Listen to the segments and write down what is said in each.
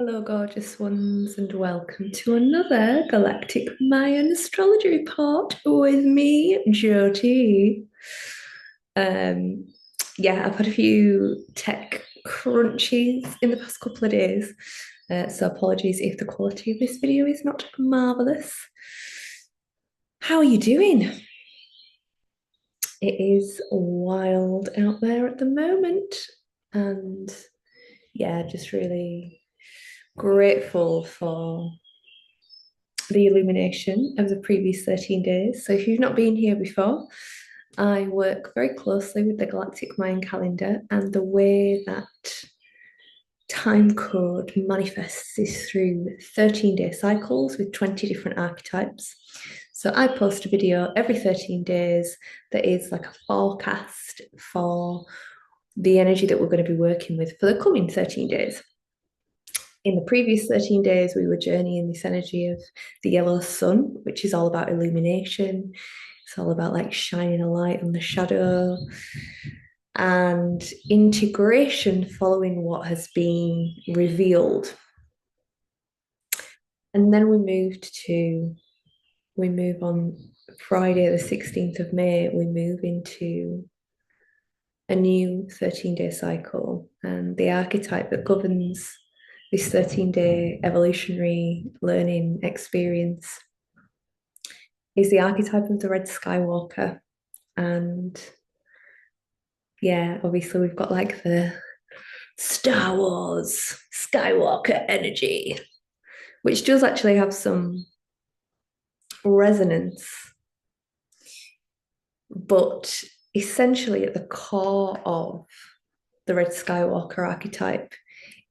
Hello, gorgeous ones, and welcome to another Galactic Mayan Astrology Report with me, Jyoti. Um, yeah, I've had a few tech crunchies in the past couple of days, so apologies if the quality of this video is not marvelous. How are you doing? It is wild out there at the moment, and yeah, just really grateful for the illumination of the previous 13 days. So if you've not been here before, I work very closely with the Galactic Mayan calendar, and the way that time code manifests is through 13-day cycles with 20 different archetypes. So I post a video every 13 days that is like a forecast for the energy that we're going to be working with for the coming 13 days. In the previous 13 days, we were journeying this energy of the yellow sun, which is all about illumination. It's all about like shining a light on the shadow and integration following what has been revealed. And then we move on Friday, the 16th of May, we move into a new 13-day cycle. And the archetype that governs this 13-day evolutionary learning experience is the archetype of the Red Skywalker. And yeah, obviously we've got like the Star Wars Skywalker energy, which does actually have some resonance, but essentially at the core of the Red Skywalker archetype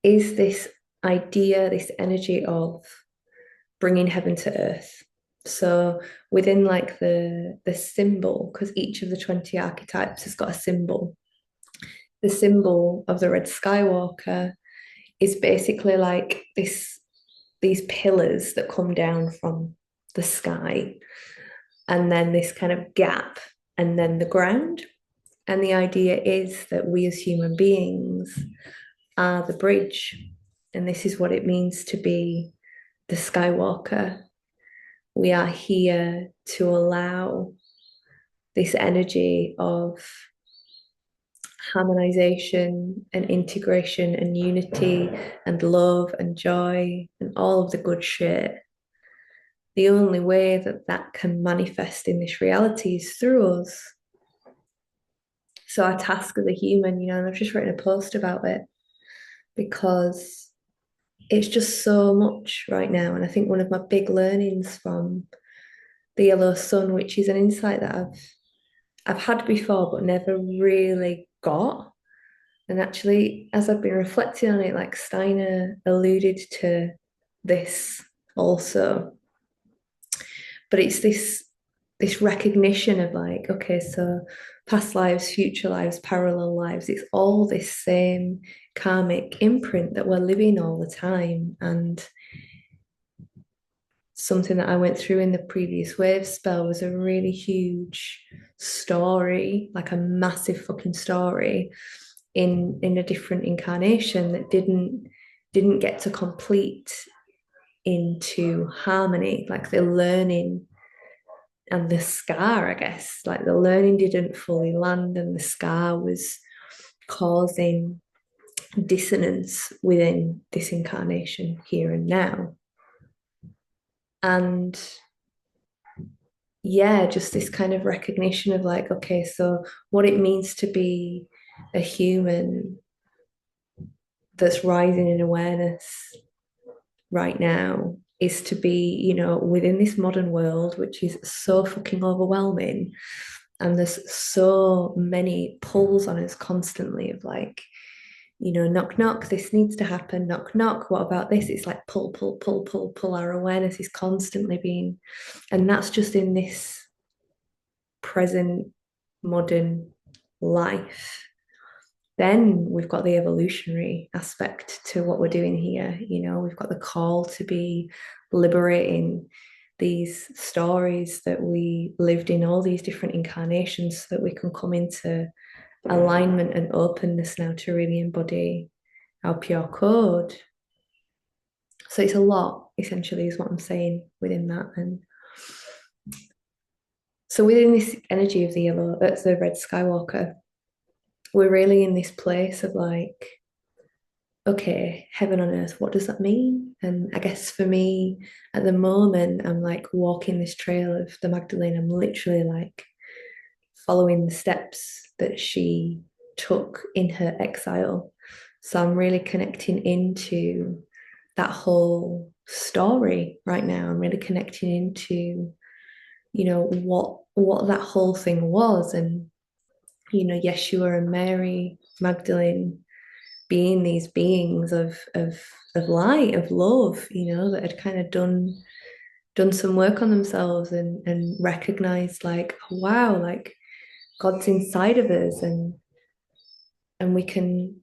is this idea, this energy of bringing heaven to earth. So within like the symbol, because each of the 20 archetypes has got a symbol, the symbol of the Red Skywalker is basically like these pillars that come down from the sky, and then this kind of gap, and then the ground. And the idea is that we as human beings are the bridge. And this is what it means to be the Skywalker. We are here to allow this energy of harmonization and integration and unity and love and joy and all of the good shit. The only way that that can manifest in this reality is through us. So our task as a human, and I've just written a post about it because it's just so much right now. And I think one of my big learnings from the yellow sun, which is an insight that I've had before but never really got. And actually, as I've been reflecting on it, like Steiner alluded to this also. But it's this recognition of like, okay, so past lives, future lives, parallel lives, it's all this same karmic imprint that we're living all the time. And something that I went through in the previous Wavespell was a really huge story, like a massive fucking story in a different incarnation that didn't get to complete into harmony, like the learning and the scar, I guess, like the learning didn't fully land, and the scar was causing dissonance within this incarnation here and now. And yeah, just this kind of recognition of like, okay, so what it means to be a human that's rising in awareness right now is to be, within this modern world, which is so fucking overwhelming. And there's so many pulls on us constantly of like, knock, knock, this needs to happen, knock, knock, what about this? It's like pull, pull, pull, pull, pull. Our awareness is constantly being, and that's just in this present modern life. Then we've got the evolutionary aspect to what we're doing here. We've got the call to be liberating these stories that we lived in all these different incarnations so that we can come into alignment and openness now to really embody our pure code. So it's a lot, essentially, is what I'm saying within that. And so within this energy of the yellow, that's the red Skywalker, we're really in this place of like, okay, heaven on earth, what does that mean? And I guess for me at the moment, I'm like walking this trail of the Magdalene. I'm literally like following the steps that she took in her exile. So I'm really connecting into that whole story right now. I'm really connecting into, what that whole thing was. And, Yeshua and Mary Magdalene being these beings of light, of love, that had kind of done some work on themselves and recognized like, oh, wow, like God's inside of us and we can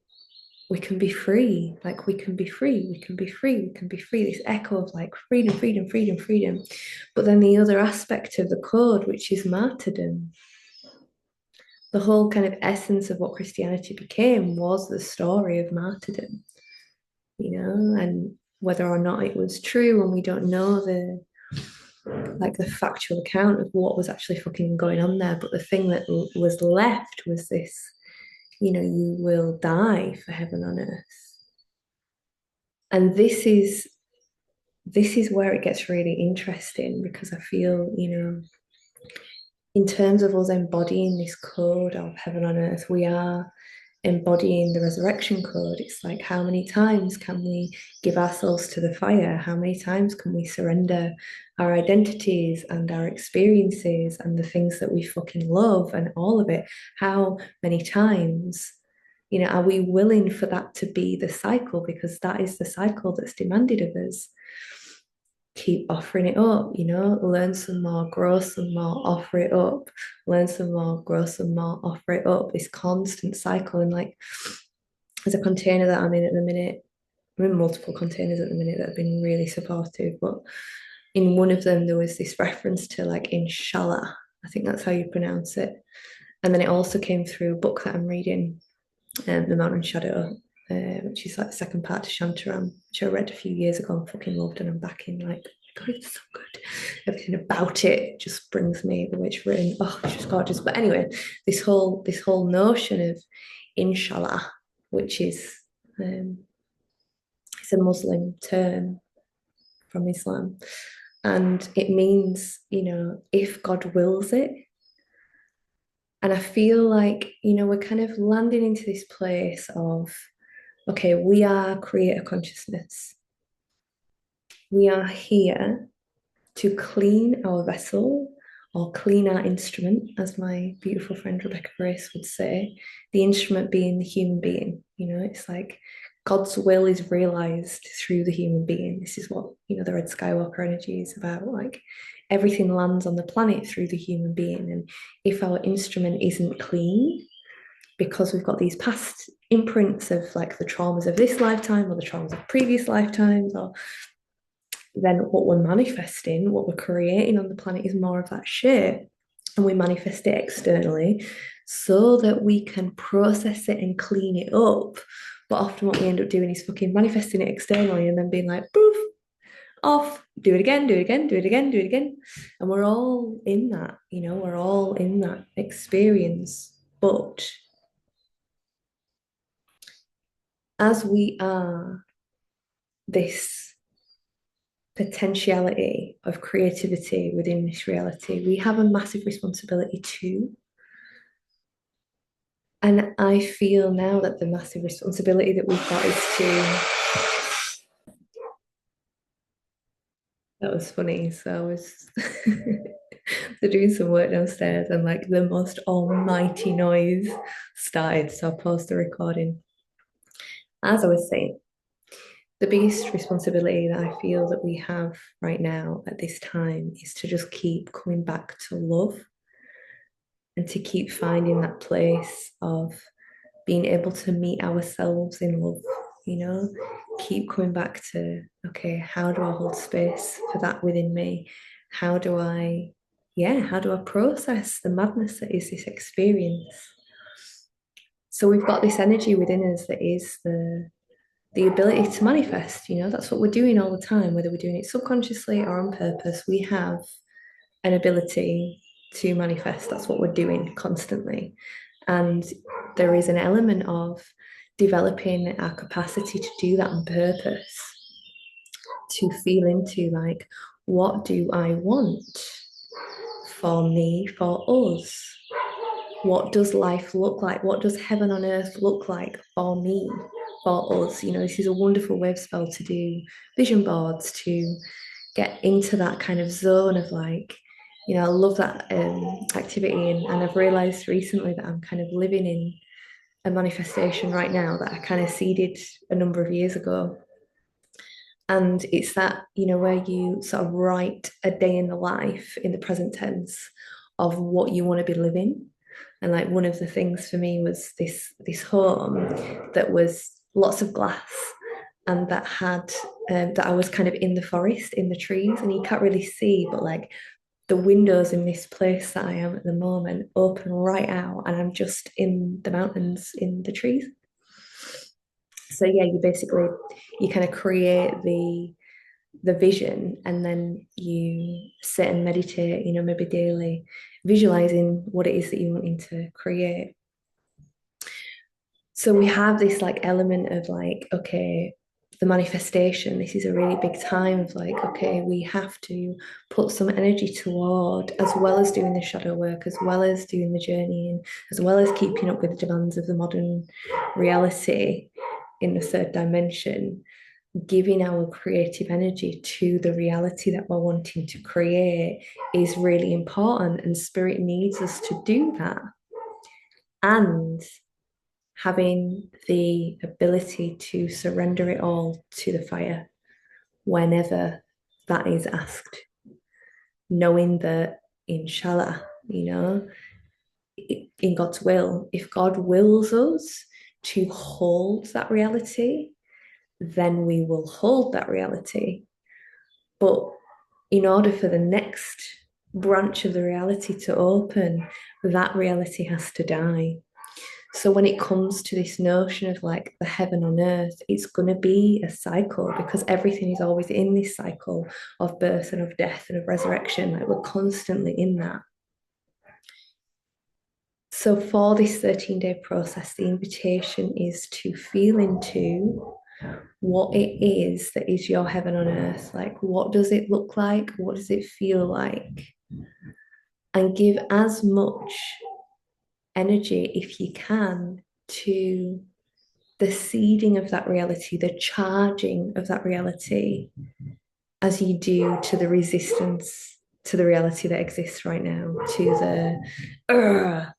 be free, like we can be free, we can be free, we can be free. This echo of like freedom, freedom, freedom, freedom. But then the other aspect of the code, which is martyrdom, the whole kind of essence of what Christianity became was the story of martyrdom, and whether or not it was true, and we don't know the factual account of what was actually fucking going on there. But the thing that was left was this, you will die for heaven on earth. And this is where it gets really interesting, because I feel, in terms of us embodying this code of heaven on earth, we are embodying the resurrection code. It's like, how many times can we give ourselves to the fire? How many times can we surrender our identities and our experiences and the things that we fucking love and all of it? How many times, are we willing for that to be the cycle? Because that is the cycle that's demanded of us. Keep offering it up, learn some more, grow some more, offer it up, learn some more, grow some more, offer it up. This constant cycle. And like, there's a container that I'm in at the minute. I'm in multiple containers at the minute that have been really supportive, but in one of them there was this reference to like inshallah. I think that's how you pronounce it. And then it also came through a book that I'm reading, The Mountain Shadow, which is like the second part to Shantaram, which I read a few years ago and fucking loved, and I'm back in like, God, it's so good. Everything about it just brings me the way it's written. Oh, it's just gorgeous. But anyway, this whole notion of inshallah, which is it's a Muslim term from Islam, and it means, if God wills it. And I feel like, we're kind of landing into this place of, okay, we are creator consciousness. We are here to clean our vessel or clean our instrument, as my beautiful friend Rebecca Grace would say, the instrument being the human being. It's like God's will is realized through the human being. This is what, the Red Skywalker energy is about. Like, everything lands on the planet through the human being. And if our instrument isn't clean, because we've got these past imprints of like the traumas of this lifetime or the traumas of previous lifetimes, or then what we're manifesting, what we're creating on the planet is more of that shit. And we manifest it externally so that we can process it and clean it up. But often what we end up doing is fucking manifesting it externally and then being like, poof, off, do it again, do it again, do it again, do it again. And we're all in that, we're all in that experience. But as we are this potentiality of creativity within this reality, we have a massive responsibility too. And I feel now that the massive responsibility that we've got is to. That was funny. So I was so doing some work downstairs, and like the most almighty noise started. So I paused the recording. As I was saying, the biggest responsibility that I feel that we have right now at this time is to just keep coming back to love and to keep finding that place of being able to meet ourselves in love, keep coming back to, okay, how do I hold space for that within me? How do I, how do I process the madness that is this experience? So we've got this energy within us that is the ability to manifest. That's what we're doing all the time, whether we're doing it subconsciously or on purpose. We have an ability to manifest. That's what we're doing constantly. And there is an element of developing our capacity to do that on purpose, to feel into like, what do I want for me, for us? What does life look like? What does heaven on earth look like for me, for us? This is a wonderful wave spell to do vision boards, to get into that kind of zone of like, I love that activity. And I've realized recently that I'm kind of living in a manifestation right now that I kind of seeded a number of years ago. And it's that, where you sort of write a day in the life in the present tense of what you want to be living. And like one of the things for me was this home that was lots of glass and that had that I was kind of in the forest, in the trees, and you can't really see, but like the windows in this place that I am at the moment open right out, and I'm just in the mountains in the trees. So yeah, you kind of create the vision, and then you sit and meditate, maybe daily, visualizing what it is that you're wanting to create. So we have this like element of like, okay, the manifestation, this is a really big time of like, okay, we have to put some energy toward, as well as doing the shadow work, as well as doing the journeying, as well as keeping up with the demands of the modern reality in the third dimension, giving our creative energy to the reality that we're wanting to create is really important, and spirit needs us to do that. And having the ability to surrender it all to the fire whenever that is asked, knowing that, inshallah, in God's will, if God wills us to hold that reality, then we will hold that reality. But in order for the next branch of the reality to open, that reality has to die. So when it comes to this notion of like the heaven on earth, it's going to be a cycle, because everything is always in this cycle of birth and of death and of resurrection. Like we're constantly in that. So for this 13-day process, the invitation is to feel into what it is that is your heaven on earth. Like, what does it look like? What does it feel like? And give as much energy, if you can, to the seeding of that reality, the charging of that reality, as you do to the resistance to the reality that exists right now, to the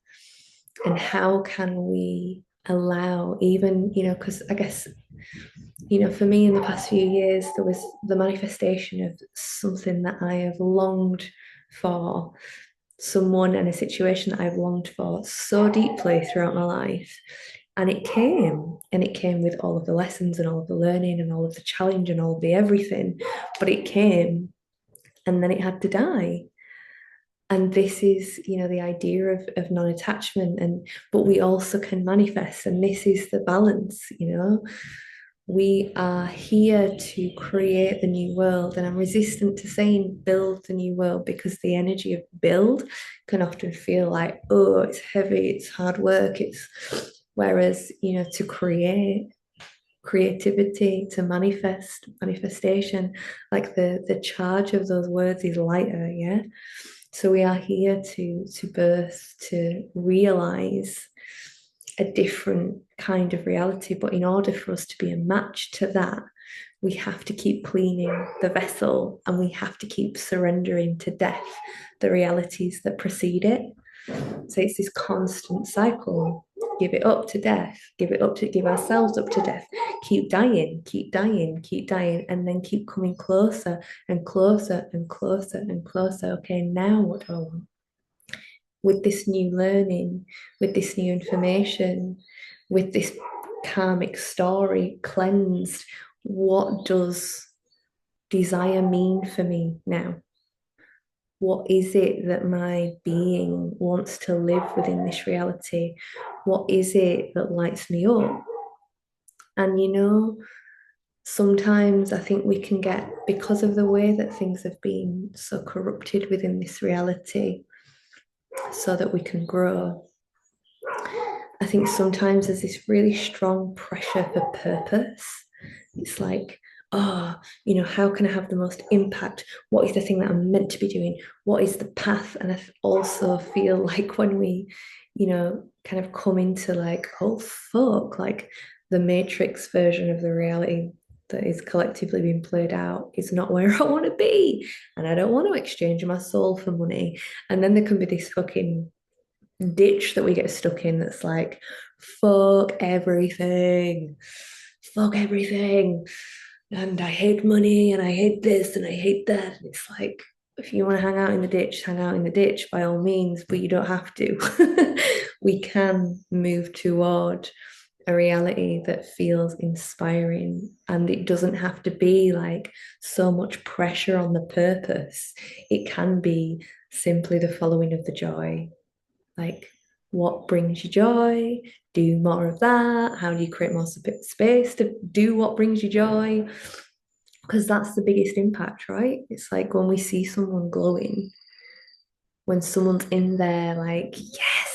and how can we allow, even, because I guess, for me in the past few years, there was the manifestation of something that I have longed for, someone and a situation that I've longed for so deeply throughout my life. And it came with all of the lessons and all of the learning and all of the challenge and all of the everything. But it came, and then it had to die. And this is, the idea of non-attachment, but we also can manifest, and this is the balance. We are here to create the new world, and I'm resistant to saying build the new world, because the energy of build can often feel like, oh, it's heavy, it's hard work, it's whereas, to create, creativity, to manifestation, like the charge of those words is lighter. Yeah. So we are here to birth, to realize a different kind of reality. But in order for us to be a match to that, we have to keep cleaning the vessel, and we have to keep surrendering to death the realities that precede it. So it's this constant cycle. Give it up to death, give ourselves up to death, keep dying, keep dying, keep dying, and then keep coming closer and closer and closer and closer. Okay, now what do I want? With this new learning, with this new information, with this karmic story cleansed, what does desire mean for me now? What is it that my being wants to live within this reality? What is it that lights me up? And sometimes I think we can get, because of the way that things have been so corrupted within this reality, so that we can grow. I think sometimes there's this really strong pressure for purpose. It's like, oh, how can I have the most impact? What is the thing that I'm meant to be doing? What is the path? And I also feel like when we, kind of come into like, oh, fuck, like the Matrix version of the reality that is collectively being played out is not where I want to be. And I don't want to exchange my soul for money. And then there can be this fucking ditch that we get stuck in that's like, fuck everything, fuck everything. And I hate money and I hate this and I hate that. And it's like, if you want to hang out in the ditch, hang out in the ditch by all means, but you don't have to. We can move toward a reality that feels inspiring, and it doesn't have to be like so much pressure on the purpose. It can be simply the following of the joy. Like, what brings you joy? Do more of that. How do you create more space to do what brings you joy? Because that's the biggest impact, right? It's like when we see someone glowing, when someone's in their like, yes,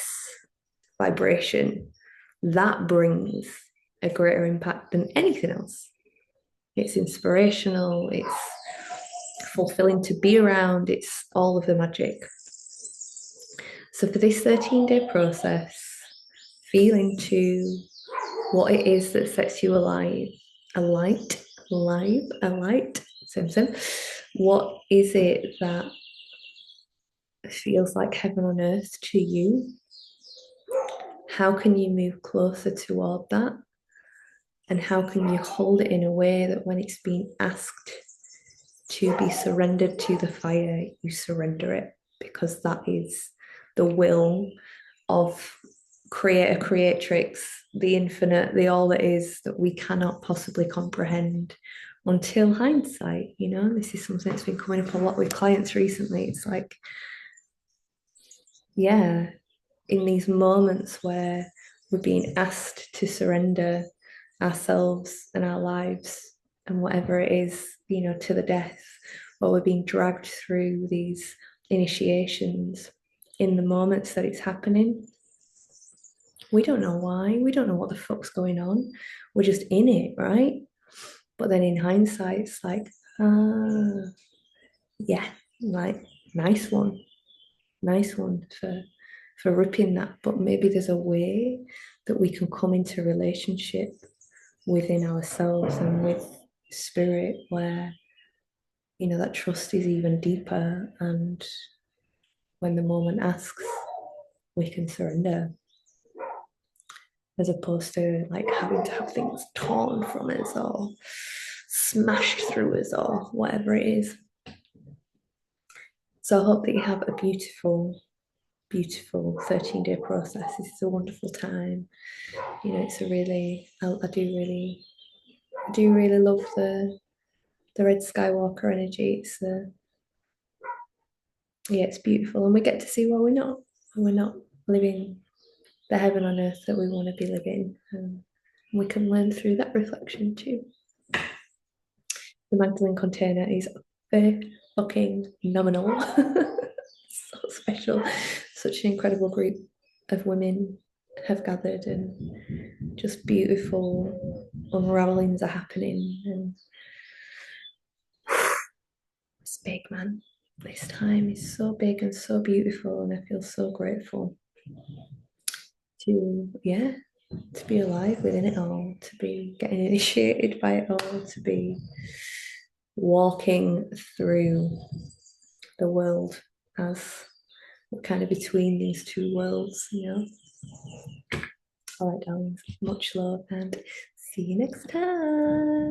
vibration, that brings a greater impact than anything else. It's inspirational, it's fulfilling to be around, it's all of the magic. So for this 13-day process, feel into what it is that sets you alive, alight, same. What is it that feels like heaven on earth to you? How can you move closer toward that? And how can you hold it in a way that when it's being asked to be surrendered to the fire, you surrender it? Because that is the will of creator, creatrix, the infinite, the all that is, that we cannot possibly comprehend until hindsight. This is something that's been coming up a lot with clients recently. It's like, yeah, in these moments where we're being asked to surrender ourselves and our lives and whatever it is, to the death, or we're being dragged through these initiations in the moments that it's happening. We don't know why. We don't know what the fuck's going on. We're just in it, right? But then in hindsight, it's like, yeah, like nice one for ripping that. But maybe there's a way that we can come into relationship within ourselves and with spirit where that trust is even deeper, and when the moment asks, we can surrender, as opposed to like having to have things torn from us or smashed through us or whatever it is. So I hope that you have a beautiful 13-day process. This is a wonderful time. It's a really, I do really love the red Skywalker energy. It's beautiful, and we get to see where we're not living the heaven on earth that we want to be living. We can learn through that reflection too. The Magdalene container is very fucking phenomenal. So special. Such an incredible group of women have gathered, and just beautiful unravelings are happening. And it's big, man. This time is so big and so beautiful, and I feel so grateful to be alive within it all, to be getting initiated by it all, to be walking through the world as we're kind of between these two worlds. All right, darlings, much love, and see you next time.